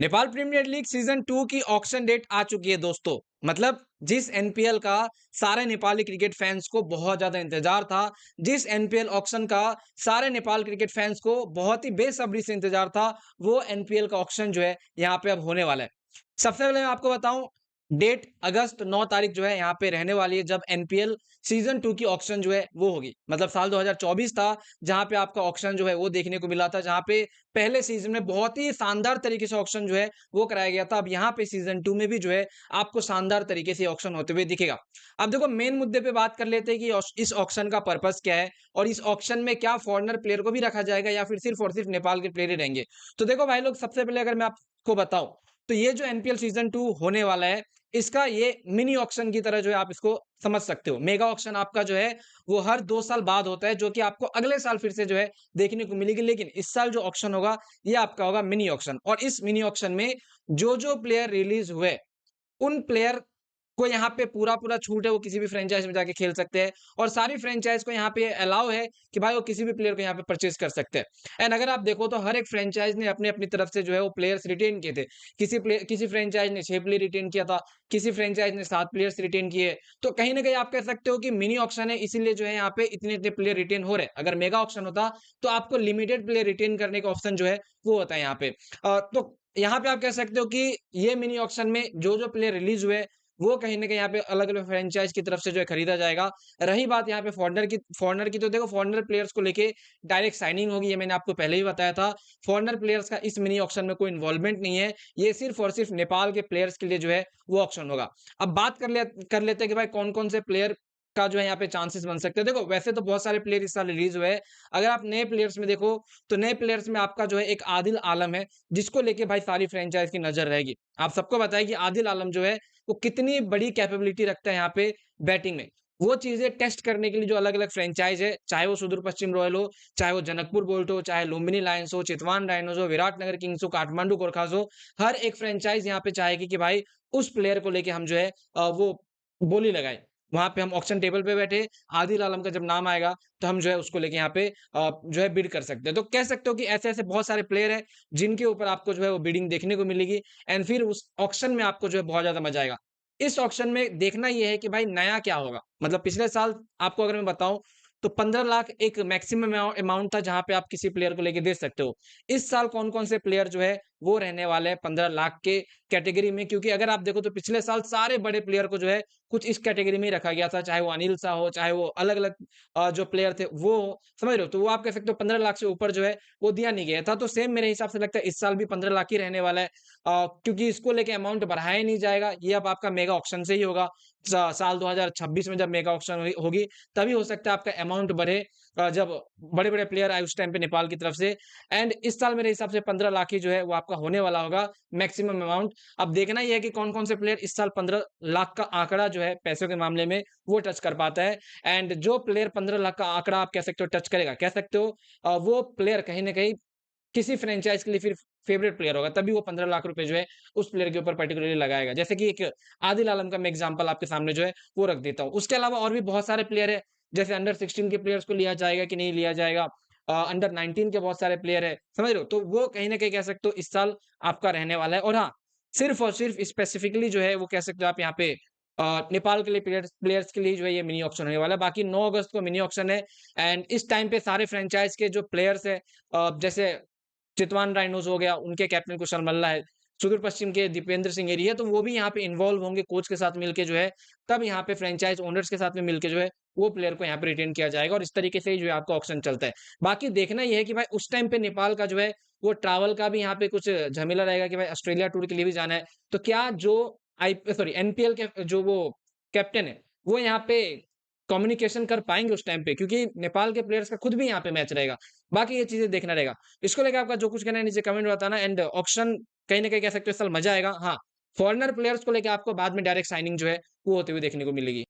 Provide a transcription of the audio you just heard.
Nepal premiere league season 2 की auction date आ चुकी है दोस्तों। मतलब जिस एनपीएल का सारे नेपाली क्रिकेट फैंस को बहुत ज्यादा इंतजार था, जिस एनपीएल ऑक्शन का सारे नेपाल क्रिकेट फैंस को बहुत ही बेसब्री से इंतजार था, वो एनपीएल का ऑक्शन जो है यहाँ पे अब होने वाला है। सबसे पहले मैं आपको बताऊं, डेट अगस्त 9 तारीख जो है यहाँ पे रहने वाली है, जब एनपीएल सीजन 2 की ऑक्शन जो है वो होगी। मतलब साल 2024 था जहां पे आपका ऑक्शन जो है वो देखने को मिला था, जहां पे पहले सीजन में बहुत ही शानदार तरीके से ऑक्शन जो है वो कराया गया था। अब यहाँ पे सीजन 2 में भी जो है आपको शानदार तरीके से ऑक्शन होते हुए दिखेगा। अब देखो, मेन मुद्दे पे बात कर लेते हैं कि इस ऑक्शन का पर्पस क्या है और इस ऑक्शन में क्या फॉरेनर प्लेयर को भी रखा जाएगा या फिर सिर्फ और सिर्फ नेपाल के प्लेयर ही रहेंगे। तो देखो भाई लोग, सबसे पहले अगर मैं आपको बताऊं, तो ये जो एनपीएल सीजन 2 होने वाला है, इसका ये मिनी ऑक्शन की तरह जो है आप इसको समझ सकते हो। मेगा ऑक्शन आपका जो है वो हर 2 साल बाद होता है, जो कि आपको अगले साल फिर से जो है देखने को मिलेगी। लेकिन इस साल जो ऑक्शन होगा ये आपका होगा मिनी ऑक्शन, और इस मिनी ऑक्शन में जो प्लेयर रिलीज हुए उन प्लेयर को यहाँ पे पूरा-पूरा छूट है, वो किसी भी फ्रैंचाइज़ में जाके खेल सकते हैं, और सारी फ्रैंचाइज़ को यहाँ पे अलाउ है कि भाई वो किसी भी प्लेयर को यहाँ पे परचेज़ कर सकते हैं। एंड अगर आप देखो तो हर एक फ्रैंचाइज़ ने अपनी-अपनी तरफ से जो है वो प्लेयर्स रिटेन किए थे। किसी फ्रैंचाइज़ ने 6 प्लेयर रिटेन किया था, किसी फ्रैंचाइज़ ने 7 प्लेयर्स रिटेन किए। तो कहीं न कहीं आप कह सकते हो कि मिनी ऑक्शन है, इसीलिए जो है यहाँ पे इतने-इतने प्लेयर रिटेन हो रहे हैं। अगर मेगा ऑक्शन होता तो आपको लिमिटेड प्लेयर रिटेन करने का ऑप्शन जो है वो होता है यहाँ पे। तो यहाँ पे आप कह सकते हो कि ये मिनी ऑक्शन में जो प्लेयर रिलीज़ हुए वो कहीं न कहीं यहाँ पे अलग-अलग फ्रैंचाइज़ की तरफ से जो है खरीदा जाएगा। रही बात यहाँ पे फॉरेनर की, तो देखो फॉरेनर प्लेयर्स को लेके डायरेक्ट साइनिंग होगी, ये मैंने आपको पहले ही बताया था। फॉरेनर प्लेयर्स का इस मिनी ऑक्शन में कोई इन्वॉल्वमेंट नहीं है। ये सिर्फ़ और सिर्फ़ नेपाल के प्लेयर्स के लिए जो है वो ऑक्शन होगा। अब बात कर लेते हैं कि भाई कौन-कौन से प्लेयर का जो है यहाँ पे चांसेस बन सकते हैं। देखो, वैसे तो बहुत सारे प्लेयर इस साल रिलीज़ हुए हैं। अगर आप नए प्लेयर्स में देखो, तो नए प्लेयर्स में आपका जो है एक आदिल आलम है, जिसको लेके भाई सारी फ्रैंचाइज़ की नज़र रहेगी। आप सबको पता है कि आदिल आलम जो है वो कितनी बड़ी कैपेबिलिटी रखता है यहाँ पे बैटिंग में। वो चीज़ें टेस्ट करने के लिए जो अलग-अलग फ्रैंचाइज़ है, चाहे वो सुदूर पश्चिम रॉयल हो, चाहे वो जनकपुर बोल्ट हो, चाहे लुम्बिनी लायंस हो, चितवान डायनोज़ हो, विराटनगर किंग्स हो, काठमांडू गोरखास हो, हर एक फ्रैंचाइज़ यहाँ पे चाहेगी कि भाई उस प्लेयर को लेके हम जो है वो बोली लगाएँ। वहाँ पे हम ऑक्शन टेबल पे बैठे, आदिल आलम का जब नाम आएगा, तो हम जो है उसको लेके यहाँ पे जो है बिड कर सकते हैं। तो कह सकते हो कि ऐसे-ऐसे बहुत सारे प्लेयर हैं, जिनके ऊपर आपको जो है वो बिडिंग देखने को मिलेगी, एंड फिर उस ऑक्शन में आपको जो है बहुत ज़्यादा मज़ा आएगा। इस ऑक्शन में देखना ये है कि भाई नया क्या होगा? मतलब पिछले साल आपको अगर मैं बताऊँ, तो 15 लाख एक मैक्सिमम अमाउंट था जहाँ पे आप किसी प्लेयर को लेके दे सकते हो। इस साल कौन-कौन से प्लेयर जो है वो रहने वाले हैं 15 लाख के कैटेगरी में, क्योंकि अगर आप देखो तो पिछले साल सारे बड़े प्लेयर को जो है कुछ इस कैटेगरी में ही रखा गया था, चाहे वो अनिल शाह हो, चाहे वो अलग-अलग जो प्लेयर थे वो हो, समझ रहे हो? तो वो आप कह सकते हो 15 लाख से ऊपर जो है वो दिया नहीं गया था। तो सेम मेरे हिसाब से लगता है इस साल भी 15 लाख ही रहने वाला है, क्योंकि इसको लेके अमाउंट बढ़ाया नहीं जाएगा। ये अब आपका मेगा ऑक्शन से ही होगा। साल 2026 में जब मेगा ऑक्शन होगी, तभी हो सकता है आपका अमाउंट बढ़े, जब बड़े-बड़े प्लेयर आए उस टाइम पे नेपाल की तरफ से। एंड इस साल मेरे हिसाब से 15 लाख ही जो है वो आपका होने वाला होगा मैक्सिमम अमाउंट। अब देखना ये है कि कौन-कौन से प्लेयर इस साल 15 लाख का आंकड़ा जो है पैसों के मामले में वो टच कर पाता है। एंड जो प्लेयर 15 लाख का आंकड़ा आप कह सकते हो टच करेगा, कह सकते हो वो प्लेयर कहीं न कहीं किसी फ्रैंचाइज़ के लिए फिर फेवरेट प्लेयर होगा, तभी वो 15 लाख रुपए जो है उस प्लेयर के ऊपर पर्टिकुलरली लगाएगा। जैसे कि एक आदिल आलम का मैं एग्ज़ाम्पल आपके सामने जो है वो रख देता हूँ। उसके अलावा और भी बहुत सारे प्लेयर हैं, जैसे अंडर 16 के प्लेयर्स को लिया जाएगा कि नहीं लिया जाएगा। अंडर 19 के बहुत सारे प्लेयर हैं, समझ रहे हो? तो वो कहीं न कहीं कह सकते हो इस साल आपका रहने वाला है। और हाँ, सिर्फ़ और सिर्फ़ स्पेसिफिकली जो है वो कह सकते हो आप यहाँ पे नेपाल के लिए प्लेयर्स प्लेयर्स के लिए जो है ये मिनी ऑक्शन होने वाला है। बाकी 9 अगस्त को मिनी ऑक्शन है, एंड इस टाइम पे सारे फ्रैंचाइज़ के जो प्लेयर्स हैं, जैसे चितवान राइनोज़ हो गया, उनके कैप्टन कुशल मल्ला है। सुदूर पश्चिम के दीपेंद्र सिंह एरी है, तो वो भी यहाँ पे इन्वॉल्व होंगे कोच के साथ मिलके जो है, तब यहाँ पे फ्रैंचाइज़ ओनर्स के साथ में मिलके जो है, वो प्लेयर को यहाँ पे रिटेन किया जाएगा, और इस तरीके से ही जो है आपका ऑक्शन चलता है। बाकी देखना ये है कि भाई उस टाइम पे नेपाल का जो है, वो ट्रैवल का भी यहाँ पे कुछ झमेला रहेगा कि भाई ऑस्ट्रेलिया टूर के लिए भी जाना है। तो क्या जो एनपीएल के जो वो कैप्टन है, वो यहाँ पे कम्युनिकेशन कर पाएँगे उस टाइम पे? क्योंकि नेपाल के प्लेयर्स का खुद भी यहाँ पे मैच रहेगा। बाकी ये चीज़ें देखना रहेगा। इसको लेके आपका जो कुछ कहना है नीचे कमेंट में बताना, एंड ऑक्शन कहीं न कहीं कह सकते हो इस साल मज़ा आएगा। हाँ, फॉरेनर प्लेयर्स को लेके आपको बाद में डायरेक्ट साइनिंग जो है वो होते हुए देखने को मिलेगी।